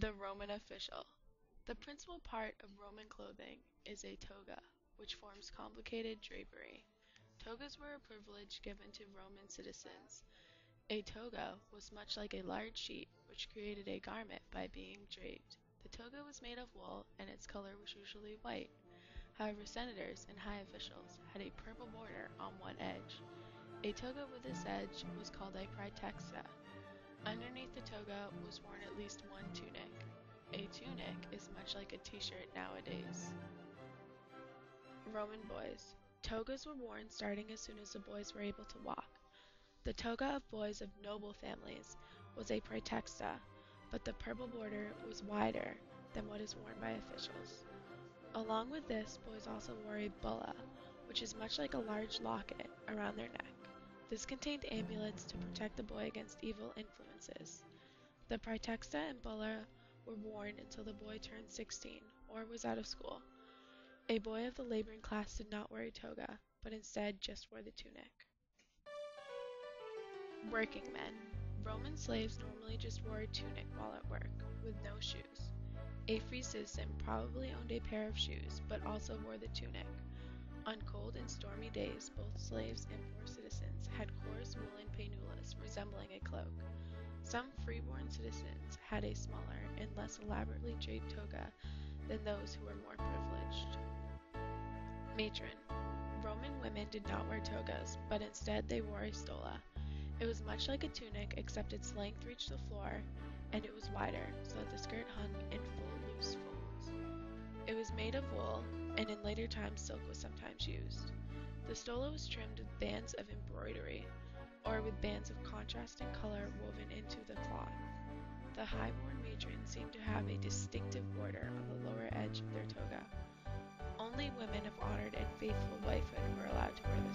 The Roman official. The principal part of Roman clothing is a toga, which forms complicated drapery. Togas were a privilege given to Roman citizens. A toga was much like a large sheet, which created a garment by being draped. The toga was made of wool, and its color was usually white. However, senators and high officials had a purple border on one edge. A toga with this edge was called a praetexta. Underneath the toga was worn at least one tunic. A tunic is much like a t-shirt nowadays. Roman boys. Togas were worn starting as soon as the boys were able to walk. The toga of boys of noble families was a praetexta, but the purple border was wider than what is worn by officials. Along with this, boys also wore a bulla, which is much like a large locket around their neck. This contained amulets to protect the boy against evil influences. The praetexta and bulla were worn until the boy turned 16 or was out of school. A boy of the laboring class did not wear a toga, but instead just wore the tunic. Working men. Roman slaves normally just wore a tunic while at work, with no shoes. A free citizen probably owned a pair of shoes, but also wore the tunic. On cold and stormy days, both slaves and poor citizens had coarse woolen painulas resembling a cloak. Some freeborn citizens had a smaller and less elaborately draped toga than those who were more privileged. Matron. Roman women did not wear togas, but instead they wore a stola. It was much like a tunic, except its length reached the floor, and it was wider, so that the skirt hung in full loose folds. It was made of wool, and in later times silk was sometimes used. The stola was trimmed with bands of embroidery, or with bands of contrasting color woven into the cloth. The high-born matrons seemed to have a distinctive border on the lower edge of their toga. Only women of honored and faithful wifehood were allowed to wear